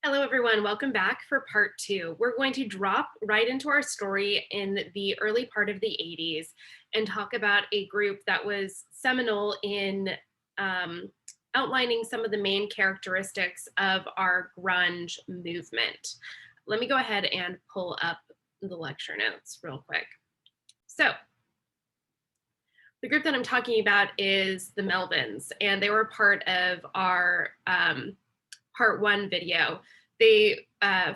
Hello, everyone. Welcome back for part two. We're going to drop right into our story in the early part of the 80s and talk about a group that was seminal in um, outlining some of the main characteristics of our grunge movement. Let me go ahead and pull up the lecture notes real quick. So, the group that I'm talking about is the Melvins, and they were part of our part one video. They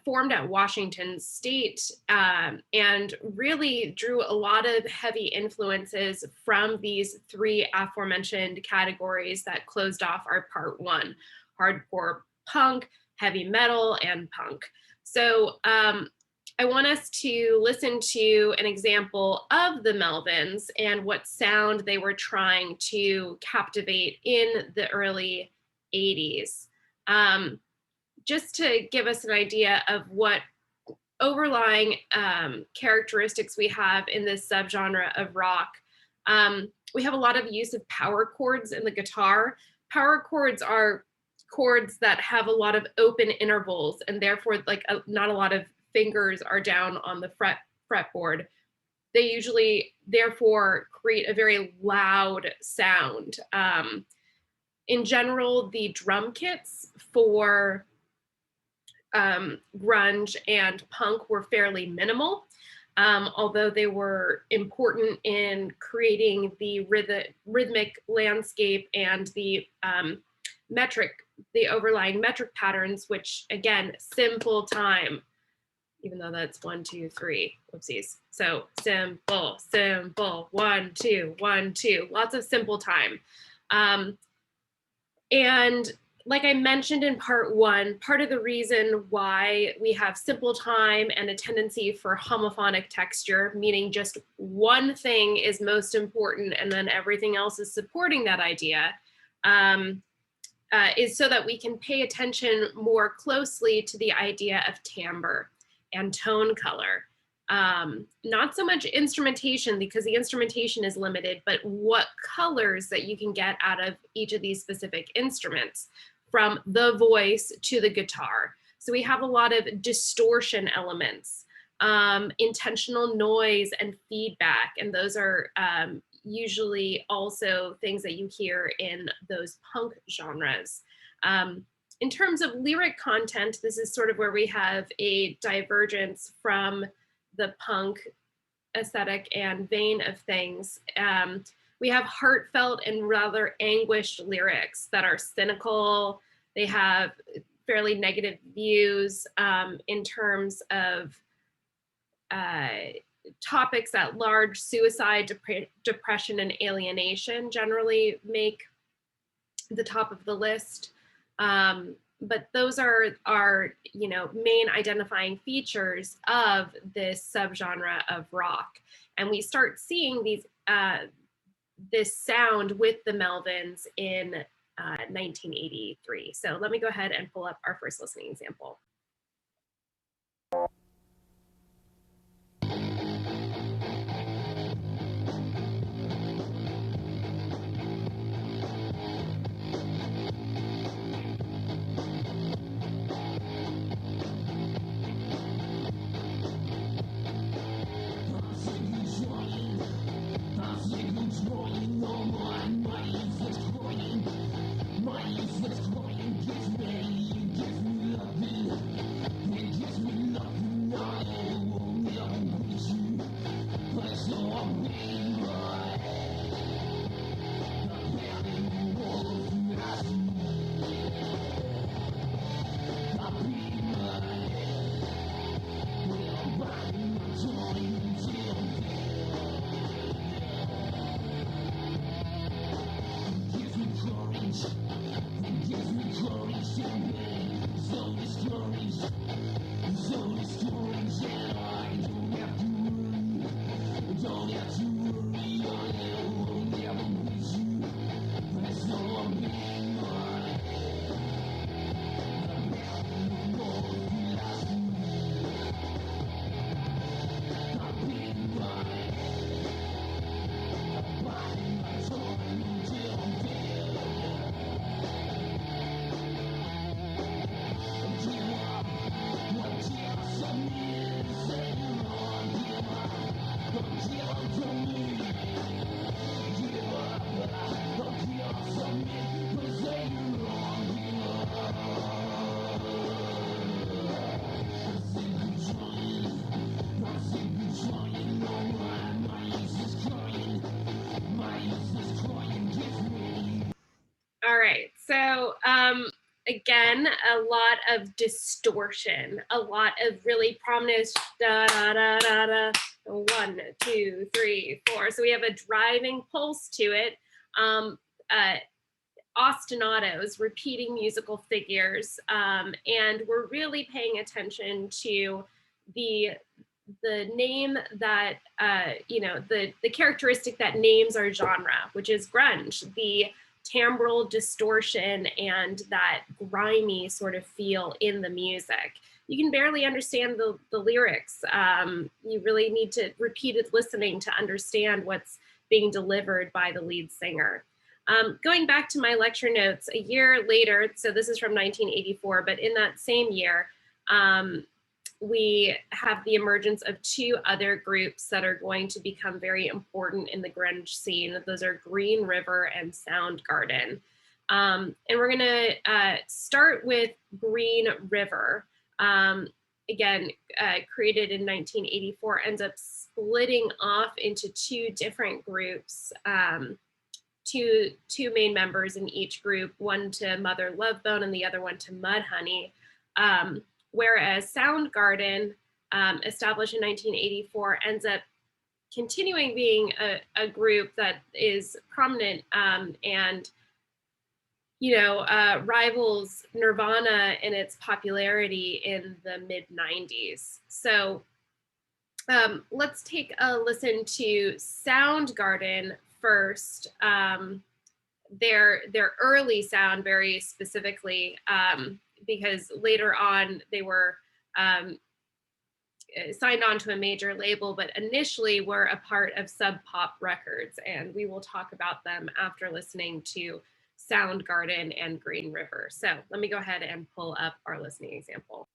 formed at Washington State and really drew a lot of heavy influences from these three aforementioned categories that closed off our part one: hardcore punk, heavy metal, and punk. So I want us to listen to an example of the Melvins and what sound they were trying to captivate in the early 80s. Just to give us an idea of what overlying characteristics we have in this subgenre of rock. We have a lot of use of power chords in the guitar. Power chords are chords that have a lot of open intervals, and therefore not a lot of fingers are down on the fretboard. They usually therefore create a very loud sound. In general, the drum kits for grunge and punk were fairly minimal, although they were important in creating the rhythmic landscape and the overlying metric patterns, which again, simple time, even though that's 1, 2, 3, whoopsies. So simple, simple, 1, 2, 1, 2, lots of simple time. And like I mentioned in part one, part of the reason why we have simple time and a tendency for homophonic texture, meaning just one thing is most important and then everything else is supporting that idea, is so that we can pay attention more closely to the idea of timbre and tone color. Not so much instrumentation, because the instrumentation is limited, but what colors that you can get out of each of these specific instruments, from the voice to the guitar. So we have a lot of distortion elements, intentional noise and feedback, and those are usually also things that you hear in those punk genres. In terms of lyric content, this is sort of where we have a divergence from the punk aesthetic and vein of things. We have heartfelt and rather anguished lyrics that are cynical. They have fairly negative views in terms of topics at large. Suicide, depression, and alienation generally make the top of the list. But those are main identifying features of this subgenre of rock. And we start seeing this sound with the Melvins in 1983. So let me go ahead and pull up our first listening example. Again, a lot of distortion, a lot of really prominent da da da da da. 1, 2, 3, 4. So we have a driving pulse to it. Uh, ostinatos, repeating musical figures, and we're really paying attention to the name that the characteristic that names our genre, which is grunge, the timbral distortion and that grimy sort of feel in the music. You can barely understand the lyrics. You really need to repeated listening to understand what's being delivered by the lead singer. Going back to my lecture notes, a year later, so this is from 1984, but in that same year, we have the emergence of 2 other groups that are going to become very important in the grunge scene. Those are Green River and Soundgarden. And we're gonna start with Green River. Again, created in 1984, ends up splitting off into 2 different groups. Two main members in each group, one to Mother Love Bone and the other one to Mudhoney. Whereas Soundgarden, established in 1984, ends up continuing being a group that is prominent and rivals Nirvana in its popularity in the mid 90s. So let's take a listen to Soundgarden first. Their early sound very specifically, because later on they were signed on to a major label, but initially were a part of Sub Pop Records, and we will talk about them after listening to Soundgarden and Green River. So let me go ahead and pull up our listening example.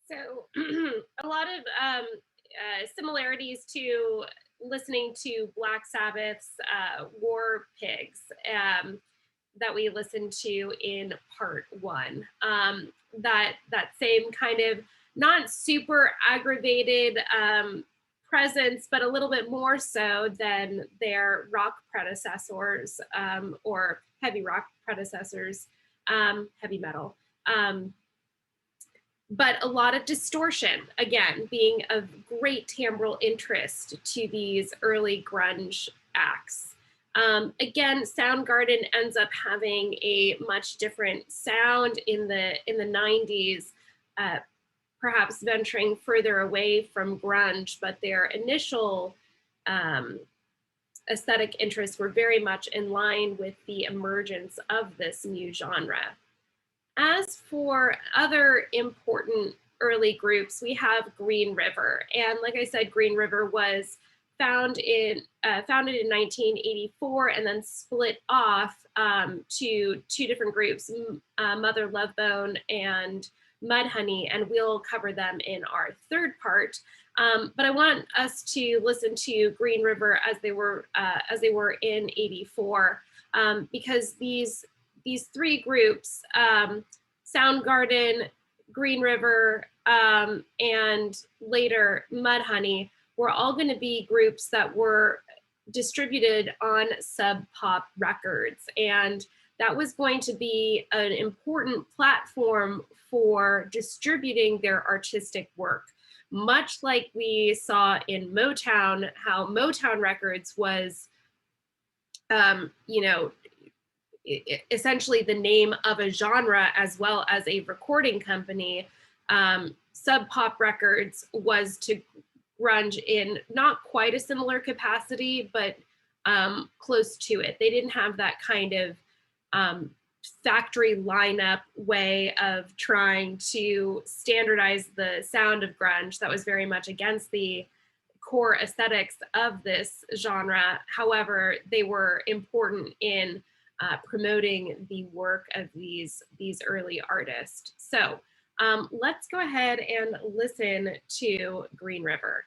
So a lot of similarities to listening to Black Sabbath's War Pigs that we listened to in part 1. That same kind of not super aggravated presence, but a little bit more so than their rock predecessors, or heavy rock predecessors, heavy metal. but a lot of distortion, again, being of great timbral interest to these early grunge acts. Again, Soundgarden ends up having a much different sound in the 90s, uh, perhaps venturing further away from grunge, but their initial um, aesthetic interests were very much in line with the emergence of this new genre. As for other important early groups, we have Green River, and like I said, Green River was founded in 1984, and then split off to two different groups, Mother Love Bone and Mudhoney, and we'll cover them in our third part. But I want us to listen to Green River as they were in '84, because these three groups, Soundgarden, Green River, and later Mudhoney, were all going to be groups that were distributed on Sub Pop Records. And that was going to be an important platform for distributing their artistic work. Much like we saw in Motown, how Motown Records was, essentially the name of a genre as well as a recording company. Sub Pop Records was to grunge in not quite a similar capacity, but close to it. They didn't have that kind of factory lineup way of trying to standardize the sound of grunge. That was very much against the core aesthetics of this genre. However, they were important in promoting the work of these early artists. So let's go ahead and listen to Green River.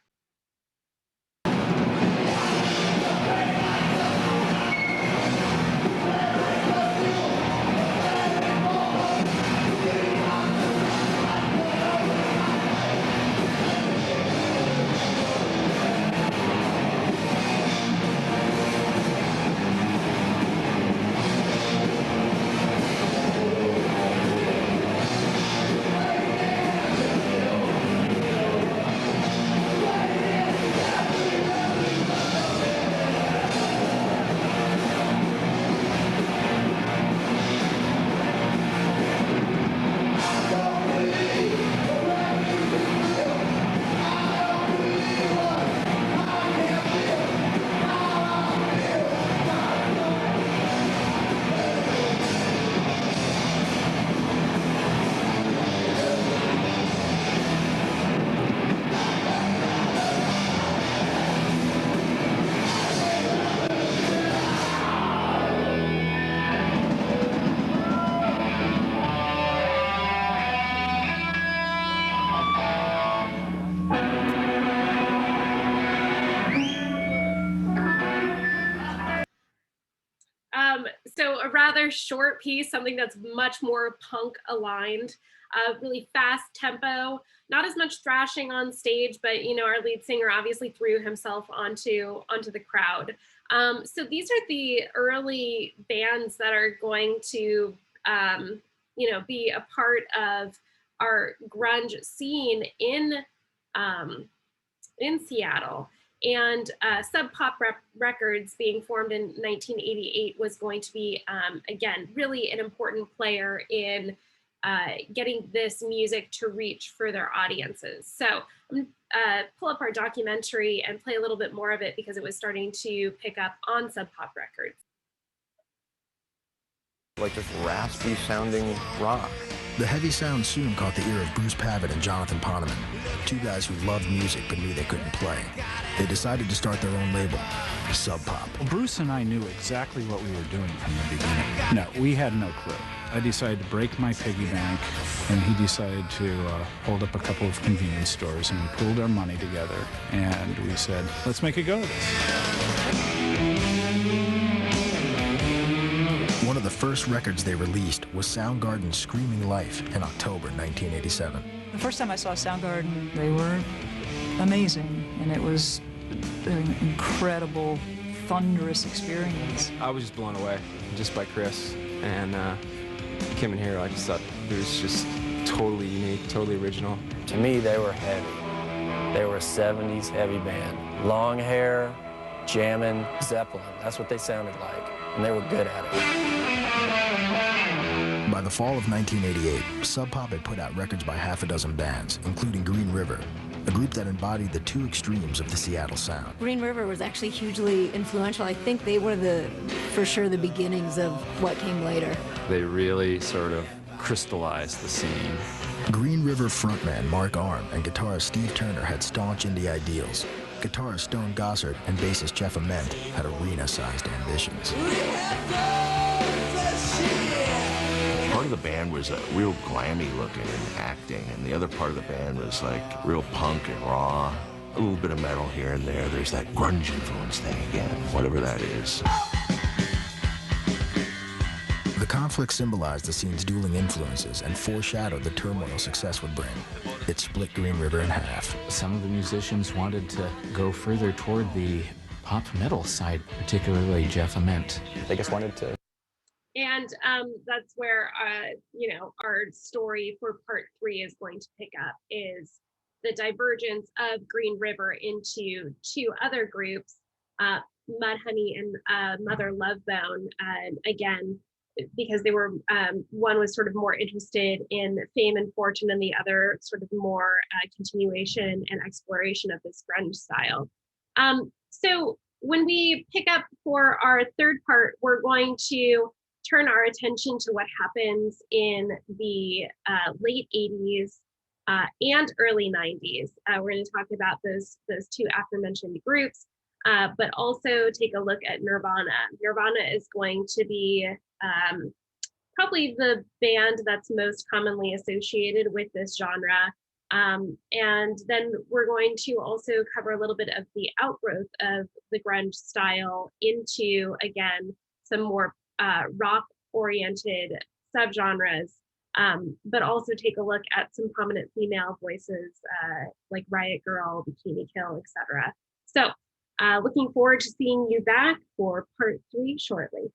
So a rather short piece, something that's much more punk aligned, really fast tempo, not as much thrashing on stage, but our lead singer obviously threw himself onto the crowd. So these are the early bands that are going to be a part of our grunge scene in Seattle. And Sub Pop Records, being formed in 1988, was going to be, again, really an important player in getting this music to reach further audiences. So I'm going to pull up our documentary and play a little bit more of it because it was starting to pick up on Sub Pop Records. Like just raspy sounding rock. The heavy sound soon caught the ear of Bruce Pavitt and Jonathan Poneman, two guys who loved music but knew they couldn't play. They decided to start their own label, Sub Pop. Well, Bruce and I knew exactly what we were doing from the beginning. No, we had no clue. I decided to break my piggy bank, and he decided to hold up a couple of convenience stores, and we pooled our money together, and we said, let's make a go of this. One of the first records they released was Soundgarden's Screaming Life in October 1987. The first time I saw Soundgarden, they were amazing, and it was an incredible, thunderous experience. I was just blown away just by Chris, and came in here, I just thought it was just totally unique, totally original. To me, they were heavy. They were a 70s heavy band. Long hair, jamming, Zeppelin. That's what they sounded like, and they were good at it. By the fall of 1988, Sub Pop had put out records by half a dozen bands, including Green River, a group that embodied the two extremes of the Seattle sound. Green River was actually hugely influential. I think they were for sure the beginnings of what came later. They really sort of crystallized the scene. Green River frontman Mark Arm and guitarist Steve Turner had staunch indie ideals. Guitarist Stone Gossard and bassist Jeff Ament had arena-sized ambitions. Part of the band was real glammy looking and acting, and the other part of the band was like real punk and raw. A little bit of metal here and there. There's that grunge influence thing again, whatever that is. The conflict symbolized the scene's dueling influences and foreshadowed the turmoil success would bring. It split Green River in half. Some of the musicians wanted to go further toward the pop metal side, particularly Jeff Ament. They just wanted to. And that's where, our story for part 3 is going to pick up, is the divergence of Green River into two other groups, Mudhoney and Mother Love Bone. Again, because they were, one was sort of more interested in fame and fortune, and the other sort of more continuation and exploration of this grunge style. So when we pick up for our third part, we're going to turn our attention to what happens in the late 80s and early 90s. We're going to talk about those two aforementioned groups, but also take a look at Nirvana. Nirvana is going to be probably the band that's most commonly associated with this genre. And then we're going to also cover a little bit of the outgrowth of the grunge style into, again, some more rock-oriented subgenres, but also take a look at some prominent female voices like Riot Girl, Bikini Kill, etc. So looking forward to seeing you back for part 3 shortly.